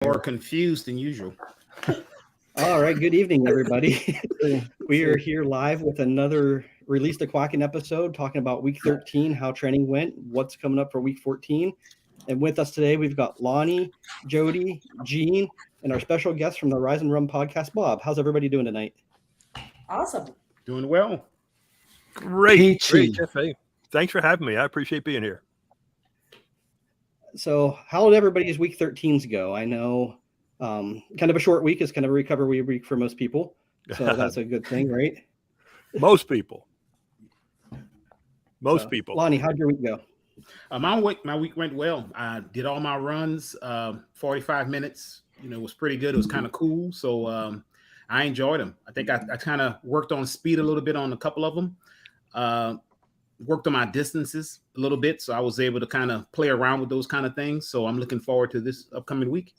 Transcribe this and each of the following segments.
More confused than usual. All right. Good evening, everybody. We are here live with another Release the Quacken episode talking about week 13, how training went, what's coming up for week 14. And with us today, we've got Lonnie, Jody, Jean, and our special guest from the Rise and Run podcast, Bob. How's everybody doing tonight? Awesome. Doing well. Great, Jeff. Hey, thanks for having me. I appreciate being here. So how did everybody's week 13s go? I know kind of a short week is kind of a recovery week for most people. So that's a good thing, right? Most people. People. Lonnie, how'd your week go? My week went well. I did all my runs, 45 minutes. It was pretty good. It was kind of cool. So I enjoyed them. I think I kind of worked on speed a little bit on a couple of them. Worked on my distances a little bit. So I was able to kind of play around with those kind of things. So I'm looking forward to this upcoming week.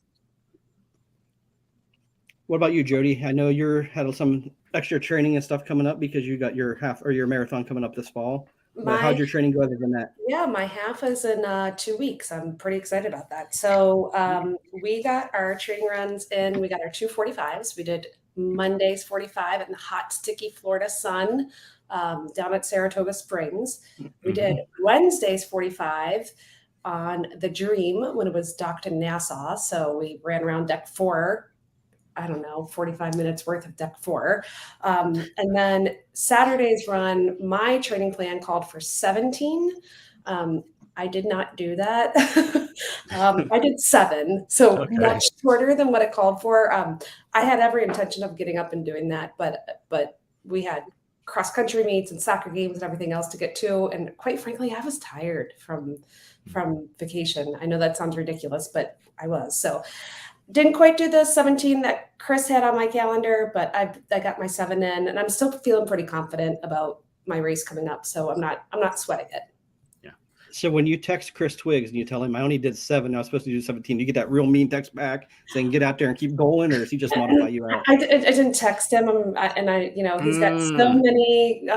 What about you, Jody? I know you're had some extra training and stuff coming up because you got your half or your marathon coming up this fall. How'd your training go other than that? Yeah, my half is in 2 weeks. I'm pretty excited about that. So we got our training runs in. We got our 2:45s. We did Monday's 45 in the hot, sticky Florida sun down at Saratoga Springs. We did Wednesday's 45 on the Dream when it was docked in Nassau. So we ran around deck 4. I don't know, 45 minutes worth of deck 4. And then Saturday's run, my training plan called for 17. I did not do that. I did 7. So much shorter than what it called for. I had every intention of getting up and doing that, but we had cross country meets and soccer games and everything else to get to. And quite frankly, I was tired from vacation. I know that sounds ridiculous, but I was. So didn't quite do the 17 that Chris had on my calendar, but I got my 7 in, and I'm still feeling pretty confident about my race coming up. So I'm not sweating it. Yeah. So when you text Chris Twiggs and you tell him I only did 7, I was supposed to do 17, you get that real mean text back saying get out there and keep going, or does he just modify you out? I didn't text him, he's got so many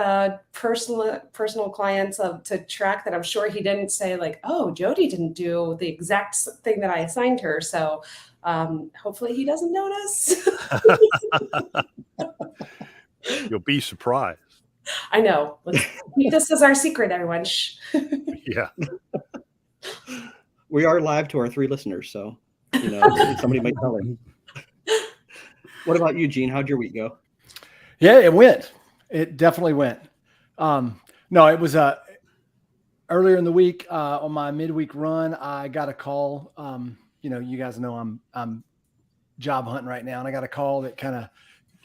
personal clients to track that I'm sure he didn't say like, oh, Jody didn't do the exact thing that I assigned her. So hopefully he doesn't notice. You'll be surprised. I know. Let's keep this as our secret, everyone. Shh. Yeah. We are live to our 3 listeners, so somebody might tell him. What about you, Gene? How'd your week go? Yeah, it went. It definitely went. No, it was earlier in the week on my midweek run. I got a call. You guys know I'm job hunting right now, and I got a call that kind of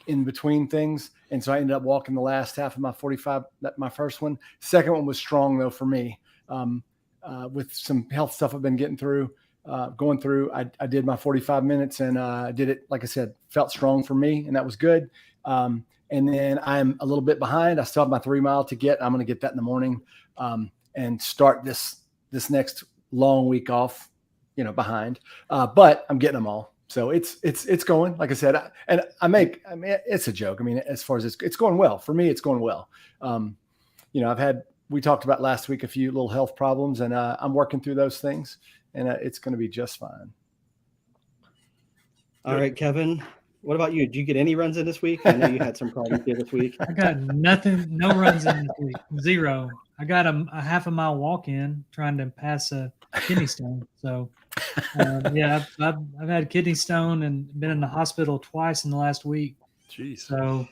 in between things. And so I ended up walking the last half of my 45, my first one. Second one was strong though for me. With some health stuff I've been going through, I did my 45 minutes and did it, like I said, felt strong for me, and that was good. And then I'm a little bit behind. I still have my 3 mile to get. I'm going to get that in the morning and start this next long week off, behind, but I'm getting them all. So it's going, like I said, it's a joke. I mean, as far as it's going well for me, it's going well. We talked about last week, a few little health problems, and I'm working through those things, and it's going to be just fine. All right, Kevin, what about you? Did you get any runs in this week? I know you had some problems here this week. I got nothing, no runs in this week, 0. I got a half a mile walk in trying to pass a kidney stone. So, I've had kidney stone and been in the hospital twice in the last week. Jeez. So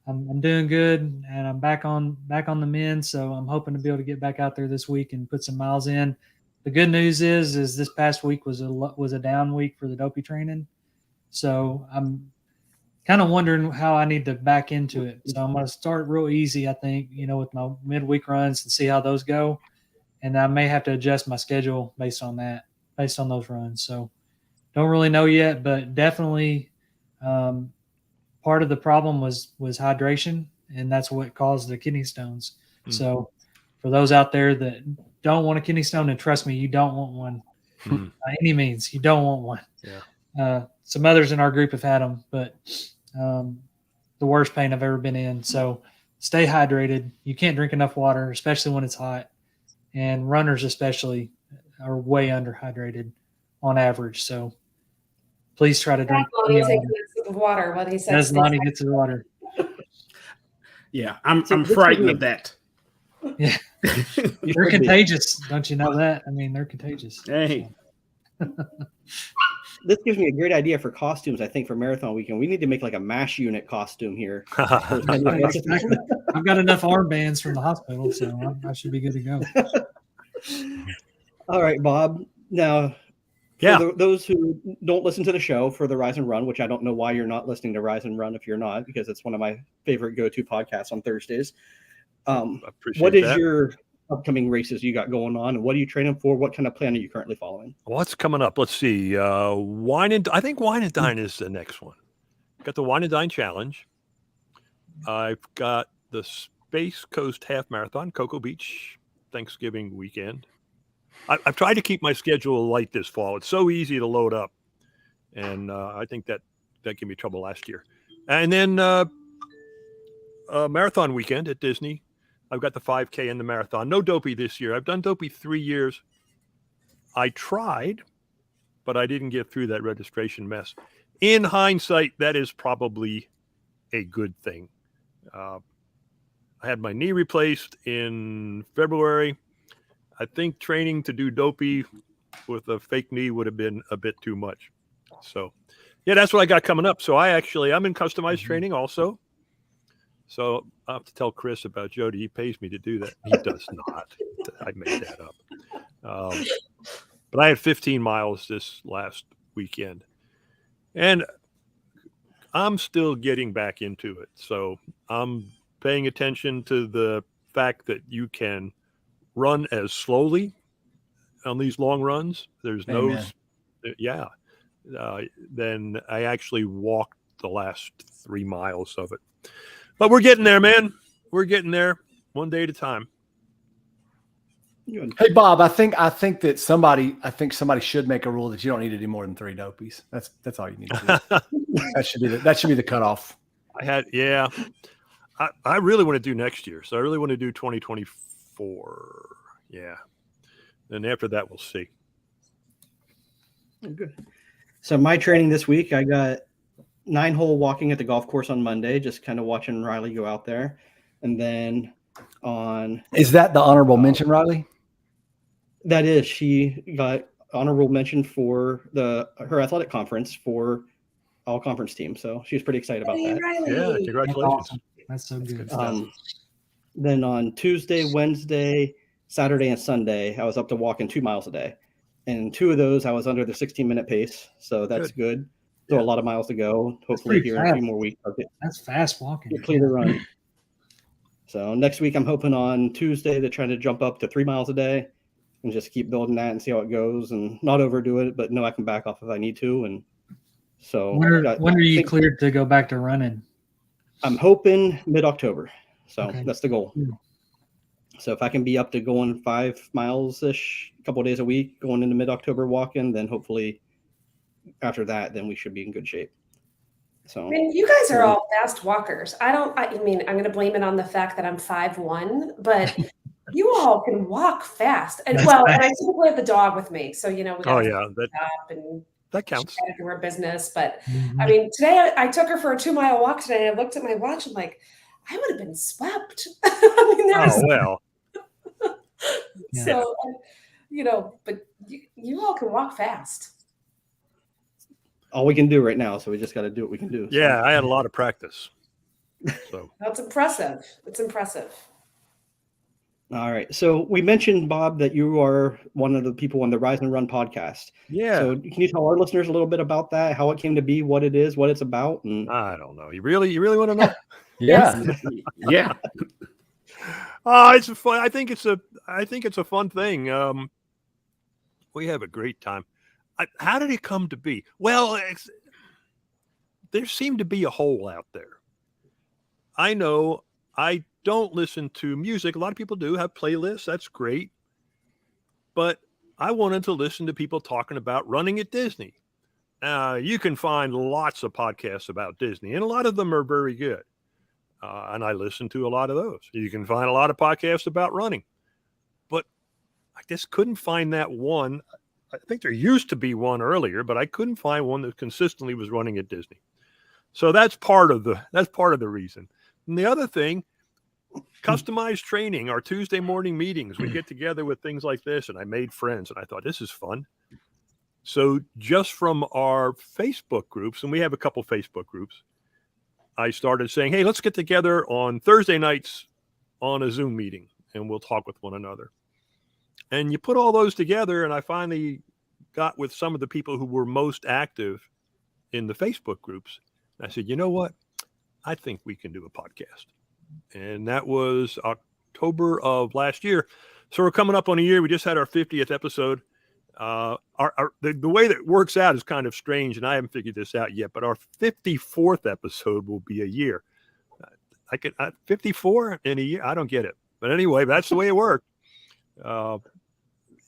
I'm doing good, and I'm back on the mend. So I'm hoping to be able to get back out there this week and put some miles in. The good news is this past week was a down week for the dopey training. So I'm kind of wondering how I need to back into it. So I'm going to start real easy, I think, with my midweek runs and see how those go. And I may have to adjust my schedule based on those runs. So don't really know yet, but definitely part of the problem was hydration, and that's what caused the kidney stones. Mm-hmm. So for those out there that don't want a kidney stone, and trust me, you don't want one by any means. You don't want one. Yeah. Some others in our group have had them, but the worst pain I've ever been in. So stay hydrated. You can't drink enough water, especially when it's hot. And runners especially are way underhydrated on average. So please try to drink Lonnie plenty taking of a sip of water while he water. says As Lonnie gets his water. Yeah, I'm So this frightened gives of that. Yeah. You They're should be. contagious. Don't you know that? I mean, they're contagious. Hey, This gives me a great idea for costumes. I think for Marathon Weekend, we need to make like a MASH unit costume here. For as many of us. Exactly. I've got enough armbands from the hospital, so I should be good to go. All right, Bob. Now, Yeah. for those who don't listen to the show for the Rise and Run, which I don't know why you're not listening to Rise and Run if you're not, because it's one of my favorite go-to podcasts on Thursdays. I appreciate What is that. your upcoming races you got going on, and what are you training for? What kind of plan are you currently following? What's coming up? Let's see. I think Wine and Dine is the next one. Got the Wine and Dine Challenge. I've got the Space Coast Half Marathon, Cocoa Beach, Thanksgiving weekend. I've tried to keep my schedule light this fall. It's so easy to load up, and I think that gave me trouble last year. And then marathon weekend at Disney. I've got the 5K and the marathon. No Dopey this year. I've done Dopey 3 years. I tried, but I didn't get through that registration mess. In hindsight, that is probably a good thing. I had my knee replaced in February. I think training to do Dopey with a fake knee would have been a bit too much. So, yeah, that's what I got coming up. So I'm in customized training also. So I'll have to tell Chris about Jody. He pays me to do that. He does not. I made that up. But I had 15 miles this last weekend. And I'm still getting back into it. So I'm paying attention to the fact that you can run as slowly on these long runs. There's Amen. Then I actually walked the last 3 miles of it. But we're getting there, man. We're getting there one day at a time. Good. Hey Bob, I think somebody should make a rule that you don't need to do more than 3 Dopies. That's all you need to do. that should be the cutoff. I really want to do next year. So I really want to do 2024. Yeah. And after that, we'll see. Good. So my training this week, I got 9-hole walking at the golf course on Monday, just kind of watching Riley go out there. And then Is that the honorable mention, Riley? That is, she got honorable mention for her athletic conference for all conference team. So she was pretty excited about that. Riley. Yeah, That's congratulations. awesome. That's so good. Then on Tuesday, Wednesday, Saturday, and Sunday, I was up to walking 2 miles a day. And 2 of those, I was under the 16-minute pace. So that's good. So a lot of miles to go. Hopefully here in a few more weeks, I'll That's fast walking. get clear to run. So next week, I'm hoping on Tuesday to try to jump up to 3 miles a day and just keep building that and see how it goes and not overdo it, but know I can back off if I need to. And so when are you cleared to go back to running? I'm hoping mid-October. So that's the goal. Yeah. So if I can be up to going 5 miles-ish, a couple of days a week, going into mid-October walking, then hopefully after that, then we should be in good shape. So I mean, you guys are all fast walkers. I mean, I'm going to blame it on the fact that I'm 5'1", but you all can walk fast. And and I typically have the dog with me. So, we got up and that counts. She got to do her business. But I mean, today I took her for a 2-mile walk today. And I looked at my watch. I'm like, I would have been swept. I mean, there was. So, but you all can walk fast. All we can do right now. So we just got to do what we can do. So. Yeah, I had a lot of practice. So That's impressive. It's impressive. All right. So we mentioned, Bob, that you are one of the people on the Rise and Run podcast. Yeah. So can you tell our listeners a little bit about that, how it came to be, what it is, what it's about? And I don't know. You really want to know? Yeah. yeah. It's fun. I think it's a fun thing. We have a great time. How did it come to be? Well, there seemed to be a hole out there. I know I don't listen to music. A lot of people do have playlists. That's great. But I wanted to listen to people talking about running at Disney. You can find lots of podcasts about Disney, and a lot of them are very good. And I listen to a lot of those. You can find a lot of podcasts about running. But I just couldn't find that one I think there used to be one earlier, but I couldn't find one that consistently was running at Disney. So that's part of the reason. And the other thing, customized training, our Tuesday morning meetings, we get together with things like this, and I made friends, and I thought, this is fun. So just from our Facebook groups, and we have a couple Facebook groups, I started saying, hey, let's get together on Thursday nights on a Zoom meeting, and we'll talk with one another. And you put all those together, and I finally got with some of the people who were most active in the Facebook groups. I said, you know what? I think we can do a podcast. And that was October of last year. So we're coming up on a year. We just had our 50th episode. The way that works out is kind of strange, and I haven't figured this out yet, but our 54th episode will be a year. 54 in a year? I don't get it. But anyway, that's the way it worked.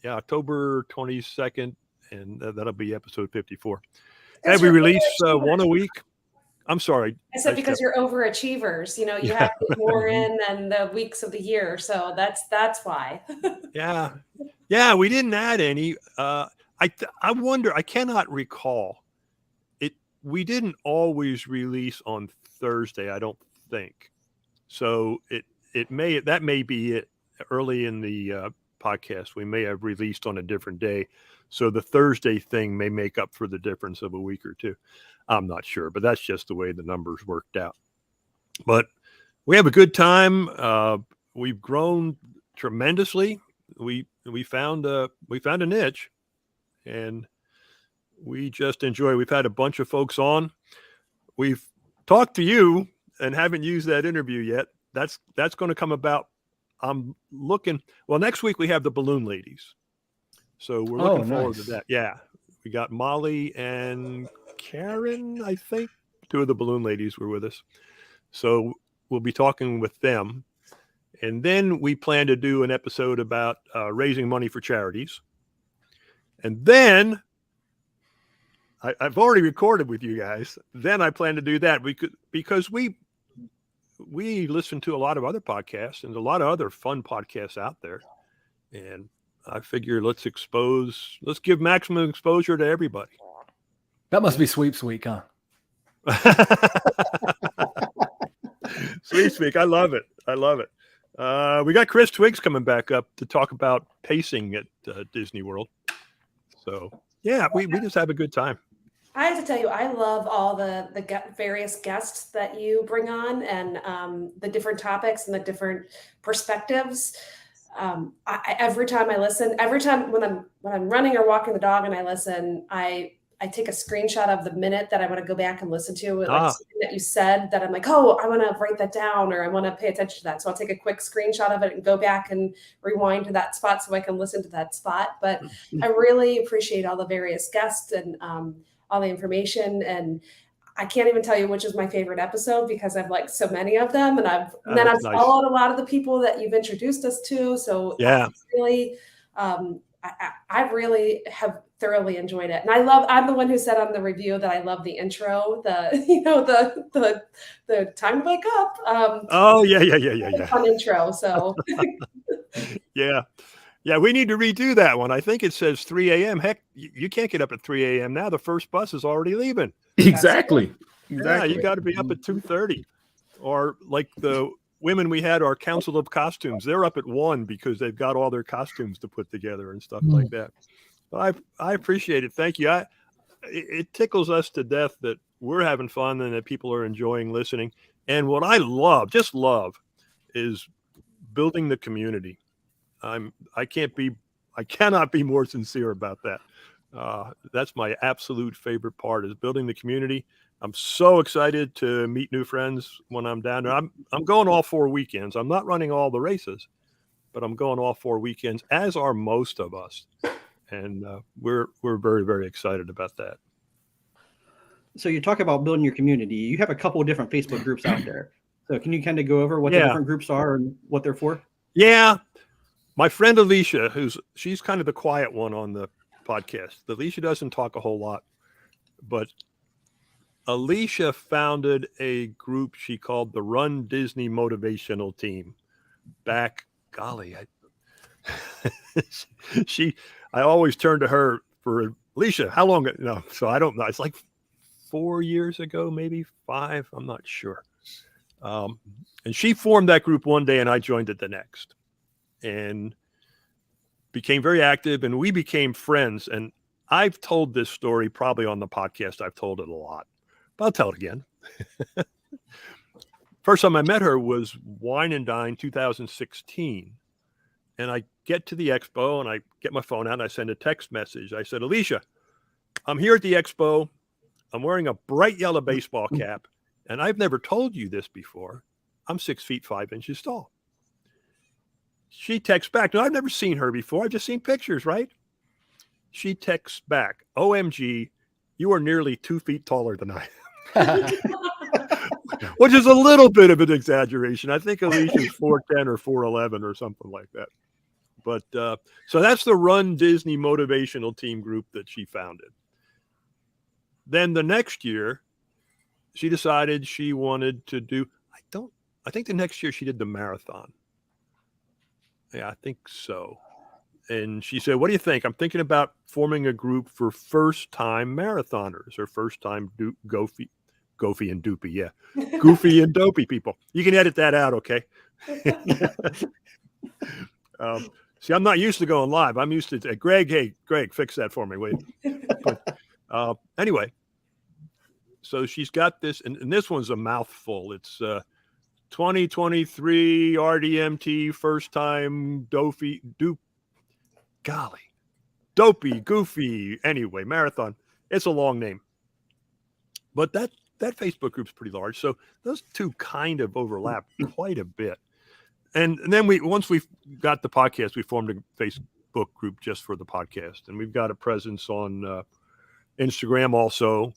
October 22nd, and that'll be episode 54. And we release one a week. I'm sorry. I said because you're overachievers. You know, you have to get more in than the weeks of the year. So that's why. Yeah, we didn't add any. I wonder, I cannot recall. We didn't always release on Thursday, I don't think. So that may be it. Early in the podcast, we may have released on a different day. So the Thursday thing may make up for the difference of a week or two. I'm not sure, but that's just the way the numbers worked out. But we have a good time. We've grown tremendously. We found a niche, and we just enjoy. We've had a bunch of folks on. We've talked to you and haven't used that interview yet. That's going to come about. I'm looking. Well, next week we have the balloon ladies, so we're looking forward to that. Yeah, we got Molly and Karen, I think. Two of the balloon ladies were with us, so we'll be talking with them. And then we plan to do an episode about raising money for charities. And then I've already recorded with you guys. Then I plan to do that because we listen to a lot of other podcasts and a lot of other fun podcasts out there. And I figure let's give maximum exposure to everybody. That must be Sweeps Week, huh? Sweeps Week. I love it. We got Chris Twiggs coming back up to talk about pacing at Disney World. So yeah, we just have a good time. I have to tell you, I love all the various guests that you bring on, and the different topics and the different perspectives. Every time I listen, when I'm running or walking the dog and I listen, I take a screenshot of the minute that I want to go back and listen to, like something that you said that I'm like, oh, I want to write that down, or I want to pay attention to that. So I'll take a quick screenshot of it and go back and rewind to that spot so I can listen to that spot. But I really appreciate all the various guests and all the information, and I can't even tell you which is my favorite episode because I've liked so many of them, and I've followed a lot of the people that you've introduced us to. So yeah, really, I really have thoroughly enjoyed it, and I'm the one who said on the review that I love the intro, the time to wake up. Yeah. Fun intro. So Yeah, we need to redo that one. I think it says 3 a.m. Heck, you can't get up at 3 a.m. now. The first bus is already leaving. Exactly. Yeah, you got to be up at 2:30. Or like the women we had, our Council of Costumes, they're up at 1 because they've got all their costumes to put together and stuff like that. But I appreciate it. Thank you. It tickles us to death that we're having fun and that people are enjoying listening. And what I love, is building the community. I cannot be more sincere about that. That's my absolute favorite part, is building the community. I'm so excited to meet new friends when I'm down there. I'm going all 4 weekends. I'm not running all the races, but I'm going all 4 weekends, as are most of us. And we're very, very excited about that. So you talk about building your community. You have a couple of different Facebook groups out there. So can you kind of go over what the different groups are and what they're for? Yeah. My friend Alicia, she's kind of the quiet one on the podcast. Alicia doesn't talk a whole lot, but Alicia founded a group she called the Run Disney Motivational Team back, golly, I always turn to her for Alicia. How long? No, so I don't know. It's like 4 years ago, maybe 5. I'm not sure. And she formed that group one day, and I joined it the next, and became very active, and we became friends. And I've told this story probably on the podcast. I've told it a lot, but I'll tell it again. First time I met her was Wine and Dine 2016. And I get to the expo and I get my phone out and I send a text message. I said, Alicia, I'm here at the expo. I'm wearing a bright yellow baseball cap. And I've never told you this before. I'm 6 feet 5 inches tall. She texts back. No, I've never seen her before. I've just seen pictures, right? She texts back, OMG, you are nearly 2 feet taller than I am. Which is a little bit of an exaggeration. I think Alicia's 4'10" or 4'11" or something like that. But so that's the Run Disney motivational team group that she founded. Then the next year, she decided she wanted to do, I think the next year she did the marathon. Yeah, I think so. And she said, what do you think? I'm thinking about forming a group for first-time marathoners or first-time Goofy and Doopy, yeah. Goofy and dopey people. You can edit that out, okay? See, I'm not used to going live. I'm used to Greg, hey, Greg, fix that for me, wait. But, anyway, so she's got this, and this one's a mouthful. It's 2023 RDMT first-time Dopey, Goofy, anyway, marathon. It's a long name. But that Facebook group's pretty large. So those two kind of overlap quite a bit. And then once we got the podcast, we formed a Facebook group just for the podcast. And we've got a presence on Instagram also,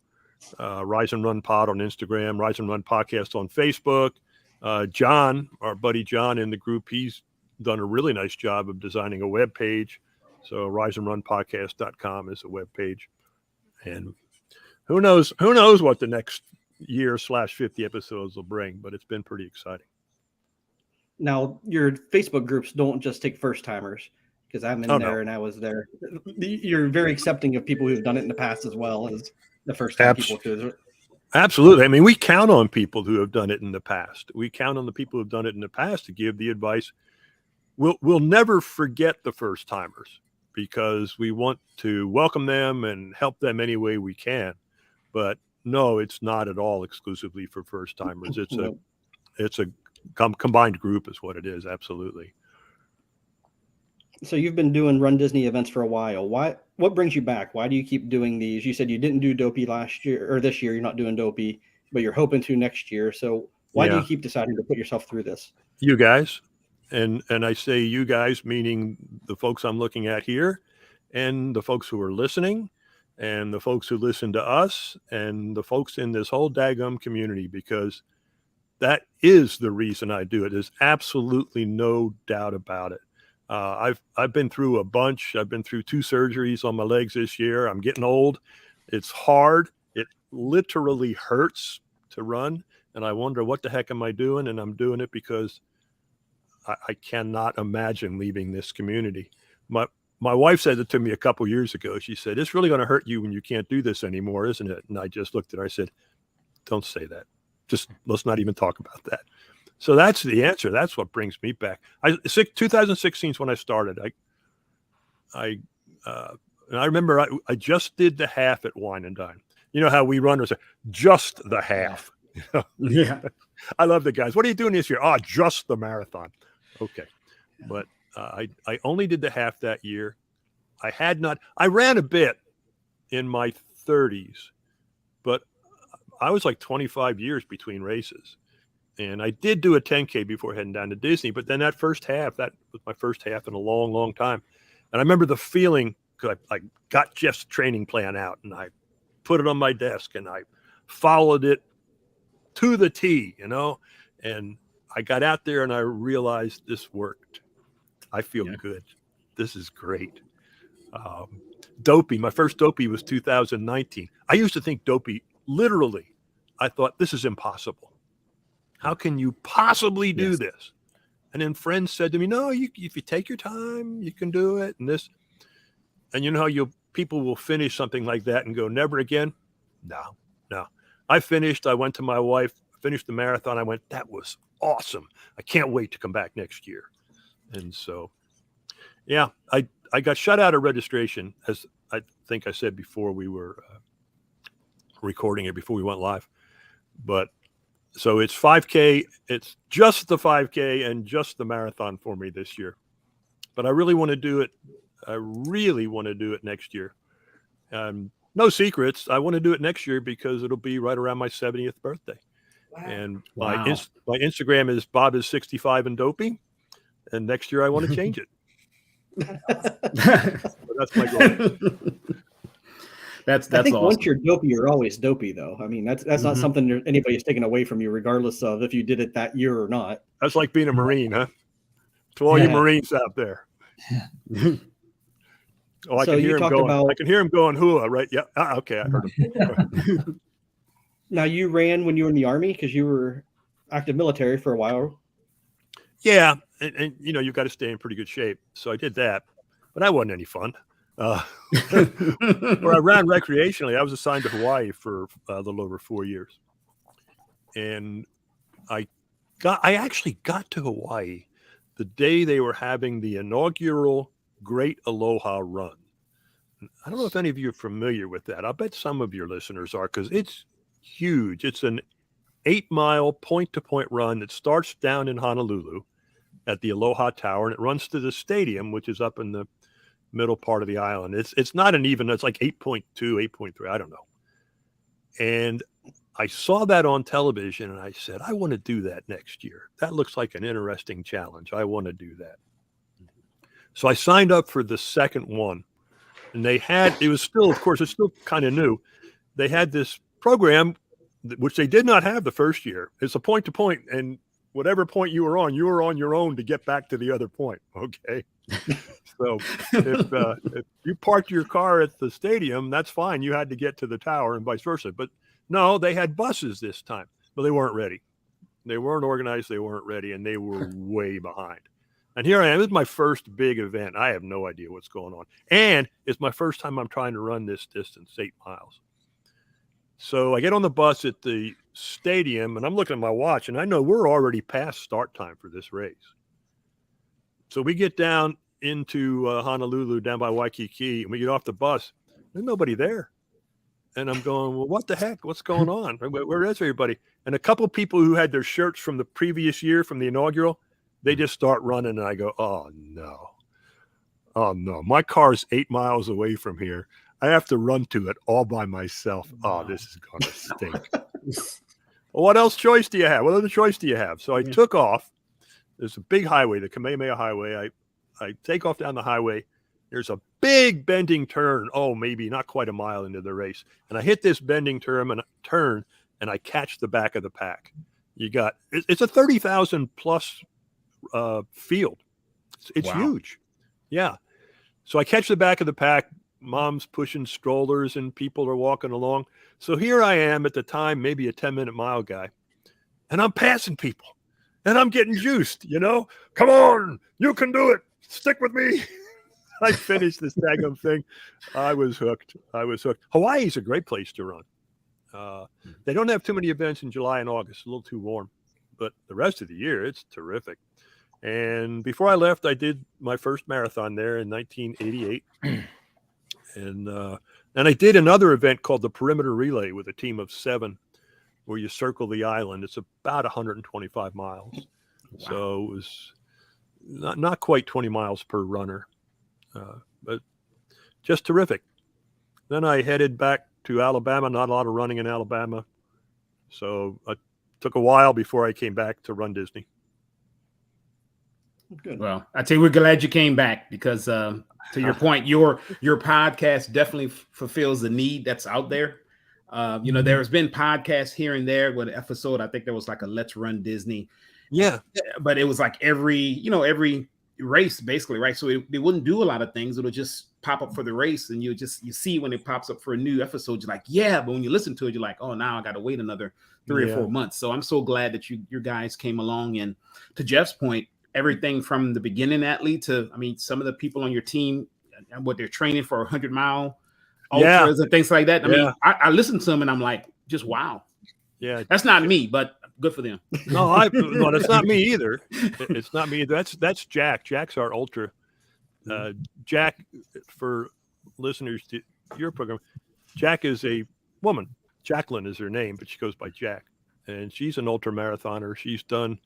Rise and Run Pod on Instagram, Rise and Run Podcast on Facebook. John, our buddy John in the group, he's done a really nice job of designing a web page. So riseandrunpodcast.com is a web page. And who knows what the next year /50 episodes will bring, but it's been pretty exciting. Now, your Facebook groups don't just take first timers, because I'm in there and I was there. You're very accepting of people who've done it in the past as well as the first time people too. Absolutely. I mean, we count on people who have done it in the past. We count on the people who've done it in the past to give the advice. We'll never forget the first timers because we want to welcome them and help them any way we can. But no, it's not at all exclusively for first timers. It's a combined group is what it is. Absolutely. So you've been doing Run Disney events for a while. What brings you back? Why do you keep doing these? You said you didn't do Dopey last year or this year. You're not doing Dopey, but you're hoping to next year. So why do you keep deciding to put yourself through this? You guys, and I say you guys, meaning the folks I'm looking at here and the folks who are listening and the folks who listen to us and the folks in this whole daggum community, because that is the reason I do it. There's absolutely no doubt about it. I've been through a bunch. I've been through 2 surgeries on my legs this year. I'm getting old. It's hard. It literally hurts to run. And I wonder, what the heck am I doing? And I'm doing it because I cannot imagine leaving this community. My wife said it to me a couple years ago. She said, it's really going to hurt you when you can't do this anymore, isn't it? And I just looked at her. I said, don't say that. Just let's not even talk about that. So that's the answer. That's what brings me back. 2016 is when I started. And I remember I just did the half at Wine and Dine. You know how we runners say, just the half. Yeah. I love the guys. What are you doing this year? Oh, just the marathon. Okay. But I only did the half that year. I ran a bit in my 30s, but I was like 25 years between races. And I did do a 10K before heading down to Disney, but then that first half, that was my first half in a long, long time. And I remember the feeling, because I got Jeff's training plan out and I put it on my desk and I followed it to the T, and I got out there and I realized this worked. I feel good. This is great. Dopey, my first Dopey was 2019. I used to think Dopey, literally, I thought this is impossible. How can you possibly do this? And then friends said to me, no, if you take your time, you can do it. And you know how people will finish something like that and go, never again. No. I finished. I went to my wife, finished the marathon. I went, that was awesome. I can't wait to come back next year. And so, yeah, I got shut out of registration, as I think I said before we were recording it, before we went live. But so it's 5K. It's just the 5K and just the marathon for me this year. But I really want to do it. I really want to do it next year. No secrets. I want to do it next year because it'll be right around my 70th birthday. Wow. And Wow. my Instagram is Bob is 65 and doping. And next year I want to change it. So that's my goal. That's I think awesome. once you're dopey, you're always dopey, though. I mean, that's not something anybody's taken away from you, regardless of if you did it that year or not. That's like being a Marine, huh? To all you Marines out there. Oh, I So can you hear him talked going. about- I can hear him going hula, right? Yeah. Okay, I heard him. Now, you ran when you were in the Army because you were active military for a while. Yeah, and you know, you've got to stay in pretty good shape. So I did that, but that wasn't any fun. Where I ran recreationally, I was assigned to Hawaii for a little over 4 years. And I actually got to Hawaii the day they were having the inaugural Great Aloha Run. I don't know if any of you are familiar with that. I bet some of your listeners are, because it's huge. It's an 8-mile point-to-point run that starts down in Honolulu at the Aloha Tower, and it runs to the stadium, which is up in the middle part of the island. It's not an even, it's like 8.2, 8.3, I don't know. And I saw that on television, and I said, I want to do that next year. That looks like an interesting challenge. I want to do that. So I signed up for the second one, and it was still, of course, it's still kind of new. They had this program, which they did not have the first year. It's a point to point, and whatever point you were on your own to get back to the other point. Okay. So if you parked your car at the stadium, that's fine. You had to get to the tower and vice versa. But no, they had buses this time, but they weren't ready. They weren't organized. They weren't ready, and they were way behind. And here I am. This is my first big event. I have no idea what's going on. And it's my first time I'm trying to run this distance, 8 miles. So I get on the bus at the stadium, and I'm looking at my watch, and I know we're already past start time for this race. So we get down into Honolulu, down by Waikiki, and we get off the bus. There's nobody there. And I'm going, well, what the heck? What's going on? Where is everybody? And a couple of people who had their shirts from the previous year, from the inaugural, they just start running, and I go, oh, no. My car's 8 miles away from here. I have to run to it all by myself. Oh, this is going to stink. Well, what else choice do you have? What other choice do you have? So I took off. There's a big highway, the Kamehameha Highway. I take off down the highway. There's a big bending turn. Oh, maybe not quite a mile into the race. And I hit this bending turn, and I catch the back of the pack. It's a 30,000 plus field. It's Wow. huge. Yeah. So I catch the back of the pack. Mom's pushing strollers and people are walking along. So here I am, at the time, maybe a 10-minute mile guy, and I'm passing people and I'm getting juiced, come on, you can do it. Stick with me. I finished this daggum thing. I was hooked. Hawaii's a great place to run. They don't have too many events in July and August, a little too warm, but the rest of the year, it's terrific. And before I left, I did my first marathon there in 1988. And I did another event called the Perimeter Relay with a team of 7, where you circle the island. It's about 125 miles. Wow. So it was not quite 20 miles per runner, but just terrific. Then I headed back to Alabama. Not a lot of running in Alabama. So it took a while before I came back to run Disney. Good. Well, I tell you, we're glad you came back because, to your point, your podcast definitely fulfills the need that's out there. There's been podcasts here and there with an episode. I think there was like a Let's Run Disney. Yeah, but it was like every race basically, right? So they wouldn't do a lot of things. It'll just pop up for the race, and you see when it pops up for a new episode, you're like, yeah. But when you listen to it, you're like, oh, now I got to wait another 3 or 4 months. So I'm so glad that your guys came along. And to Jeff's point, everything from the beginning athlete to, some of the people on your team and what they're training for a 100-mile ultras and things like that. I mean, Yeah. I listen to them and I'm like, just wow. Yeah. That's not me, but good for them. No, well, it's not me either. It's not me either. That's Jack. Jack's our ultra. Jack, for listeners to your program, Jack is a woman. Jacqueline is her name, but she goes by Jack. And she's an ultra marathoner. She's done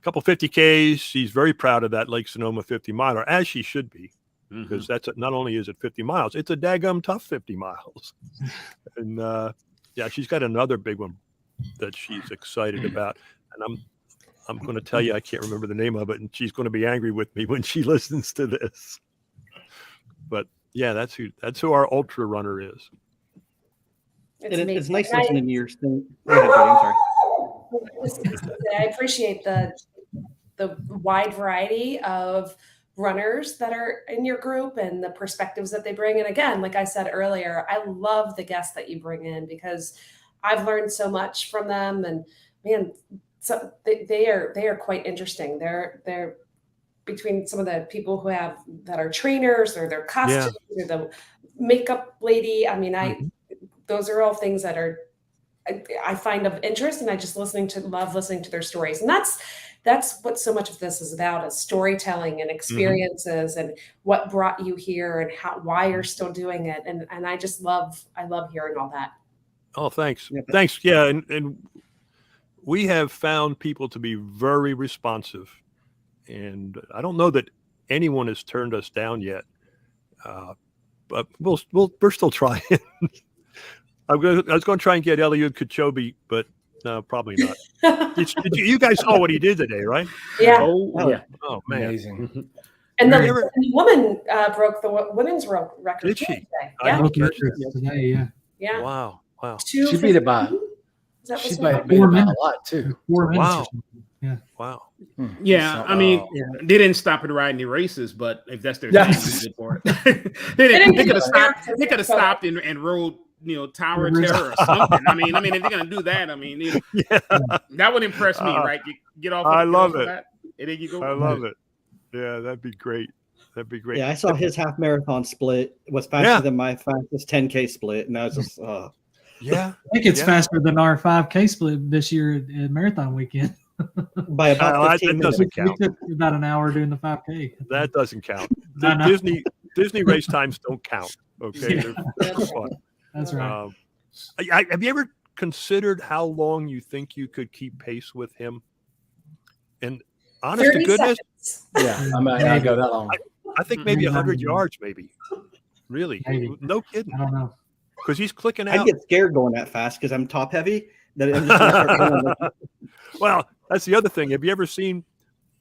a couple 50Ks. She's very proud of that Lake Sonoma 50 miler, as she should be, because that's not only is it 50 miles, it's a daggum tough 50 miles. And yeah, she's got another big one that she's excited about. And I'm going to tell you, I can't remember the name of it, and she's going to be angry with me when she listens to this. But yeah, that's who our ultra runner is. It's nice listening to your thing. Go ahead, Jody, I'm sorry. I appreciate the wide variety of runners that are in your group and the perspectives that they bring. And again, like I said earlier, I love the guests that you bring in because I've learned so much from them. And man, so they are quite interesting. They're between some of the people who have that are trainers or their costumes or the makeup lady. I mean, those are all things that I find of interest, and I just love listening to their stories. And that's what so much of this is about, is storytelling and experiences and what brought you here and why you're still doing it. And I love hearing all that. Oh, thanks. Yeah. Thanks. Yeah. And we have found people to be very responsive, and I don't know that anyone has turned us down yet. But we're still trying. I was going to try and get Eliud Kipchoge, but no, probably not. You guys saw what he did today, right? Yeah. Oh, yeah. Oh, man. Amazing. And the woman broke the women's record. Did she? Today. I Yeah. broke the record today, yeah. Yeah. Wow. She beat it by. She beat it by a lot too. 4 minutes. Wow. Yeah. Wow. Yeah, I mean, they didn't stop it riding the races, but if that's their thing, they did for it. they could have stopped. They could have stopped and rode, Tower of Terror or something. I mean, if they're gonna do that, that would impress me, right? You get off. I love it. That, and then you go. I love it. Yeah, that'd be great. That'd be great. Yeah, I saw his half marathon split was faster than my fastest 10K split, and I was just yeah. I think it's faster than our 5K split this year at Marathon Weekend. By about 15 minutes. Doesn't count. We took about an hour doing the 5K. That doesn't count. I Disney race times don't count. Okay, Yeah. they're fun. That's right. Have you ever considered how long you think you could keep pace with him? And honest to goodness, yeah, I'm not gonna go that long. I think maybe 100 yards, maybe. Really, Maybe. no kidding. I don't know. Because he's clicking I out. get scared going that fast because I'm top heavy. That I'm just gonna start going Well, that's the other thing. Have you ever seen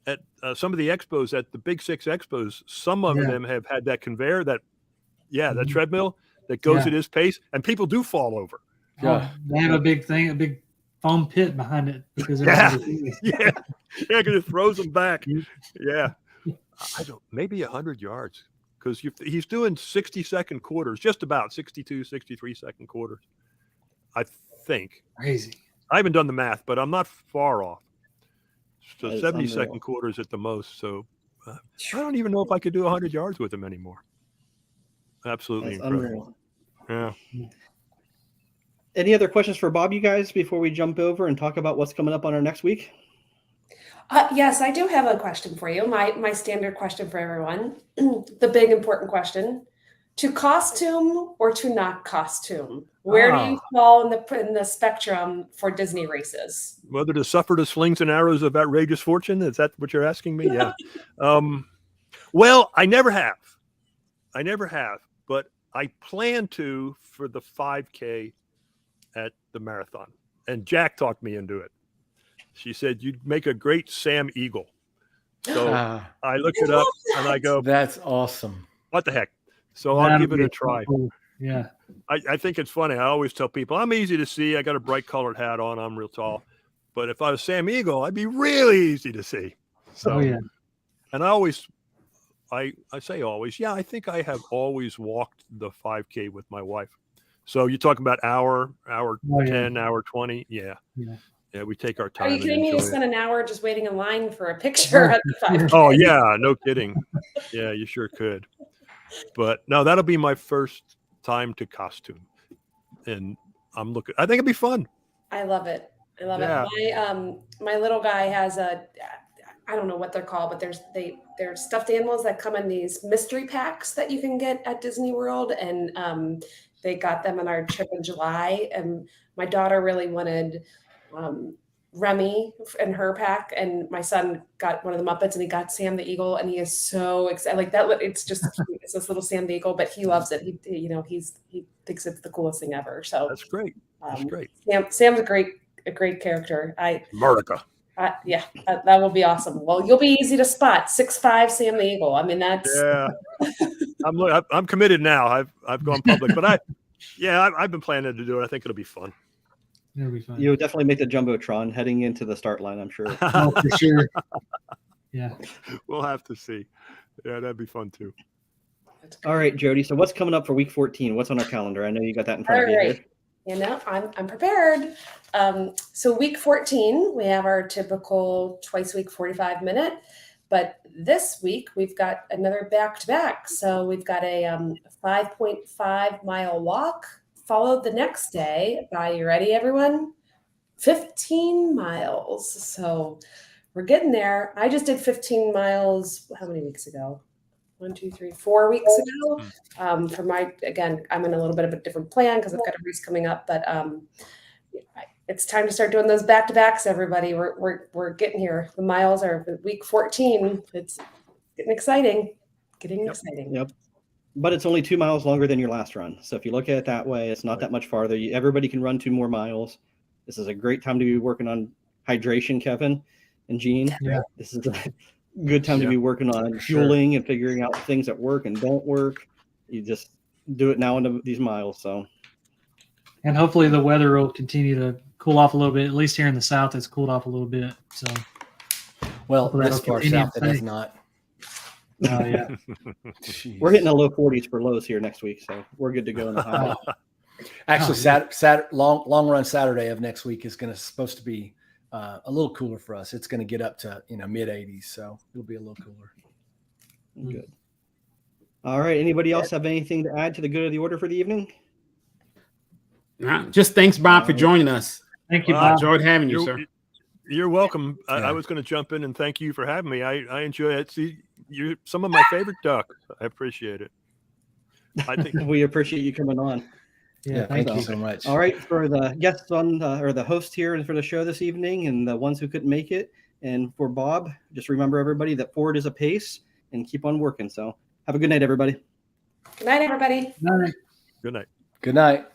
at some of the expos, at the Big Six expos, some of them have had that conveyor, that treadmill that goes at his pace, and people do fall over. Yeah. They have a big foam pit behind it because because it throws them back. Yeah, maybe 100 yards, because he's doing 60-second quarters, just about 62, 63-second quarters, I think. Crazy. I haven't done the math, but I'm not far off. So 70-second unreal. quarters at the most. So I don't even know if I could do 100 yards with him anymore. Absolutely That's incredible. unreal. Yeah. Any other questions for Bob, you guys, before we jump over and talk about what's coming up on our next week? Yes, I do have a question for you. My standard question for everyone, the big important question: to costume or to not costume? Where do you fall in the spectrum for Disney races? Whether to suffer the slings and arrows of outrageous fortune? Is that what you're asking me? Yeah. Well, I never have, but I plan to for the 5K at the marathon. And Jack talked me into it. She said, you'd make a great Sam Eagle. So I looked it up and I go, that's awesome. What the heck? So I'll give it a try. Cool. Yeah. I think it's funny. I always tell people I'm easy to see. I got a bright colored hat on. I'm real tall. But if I was Sam Eagle, I'd be really easy to see. So, and I say always. Yeah, I think I have always walked the 5K with my wife. So you talk about hour 10, hour 20. Yeah, we take our time. Are you kidding me? You spend an hour just waiting in line for a picture at the 5K. Oh, yeah, no kidding. Yeah, you sure could. But no, that'll be my first time to costume, and I think it'd be fun. I love it. I love Yeah. it. My little guy has I don't know what they're called, but they're stuffed animals that come in these mystery packs that you can get at Disney World, and they got them on our trip in July. And my daughter really wanted Remy in her pack, and my son got one of the Muppets, and he got Sam the Eagle, and he is so excited. Like that, it's just cute. It's this little Sam the Eagle, but he loves it. He thinks it's the coolest thing ever. So That's great. That's great. Sam's a great character. America. Yeah, that will be awesome. Well, you'll be easy to spot. 6'5" Sam the Eagle. I mean, that's Yeah. I'm committed now. I've gone public, but I've been planning to do it. I think it'll be fun. It'll be fun. You'll definitely make the jumbotron heading into the start line, I'm sure. Oh, for sure. Yeah. We'll have to see. Yeah, that'd be fun too. All right, Jody. So what's coming up for week 14? What's on our calendar? I know you got that in front of you here. You know, I'm prepared. So week 14, we have our typical twice a week 45-minute. But this week we've got another back-to-back. So we've got a 5.5 mile walk, followed the next day by, you ready, everyone? 15 miles. So we're getting there. I just did 15 miles. How many weeks ago? 1, 2, 3, 4 weeks ago. I'm in a little bit of a different plan because I've got a race coming up, but it's time to start doing those back-to-backs, everybody. We're getting here. The miles are week 14. It's getting exciting. Exciting. Yep. But it's only 2 miles longer than your last run. So if you look at it that way, it's not that much farther. Everybody can run 2 more miles. This is a great time to be working on hydration, Kevin and Jean. Yeah. This is a good time to be working on fueling and figuring out things that work and don't work. You just do it now into these miles. So, and hopefully the weather will continue to cool off a little bit. At least here in the South, it's cooled off a little bit. So, Well, That'll this far continue south to it has stay. not. oh yeah, Jeez. we're hitting the low 40s for lows here next week. So we're good to go in the high. Actually, long run Saturday of next week is supposed to be a little cooler for us. It's going to get up to mid 80s, so it'll be a little cooler. Good. All right. Anybody else have anything to add to the good of the order for the evening? Just thanks, Bob, for joining us. thank you, I Bob. enjoyed having you, sir. You're welcome. Yeah. I was going to jump in and thank you for having me. I enjoy it. See, you're some of my favorite duck. I appreciate it. I think We appreciate you coming on. Yeah, Thank thank you you. so much. All right, for the guests on or the host here and for the show this evening, and the ones who couldn't make it, and for Bob, just remember everybody that forward is a pace, and keep on working. So have a good night, everybody. Good night, everybody. All right. good night. Good night.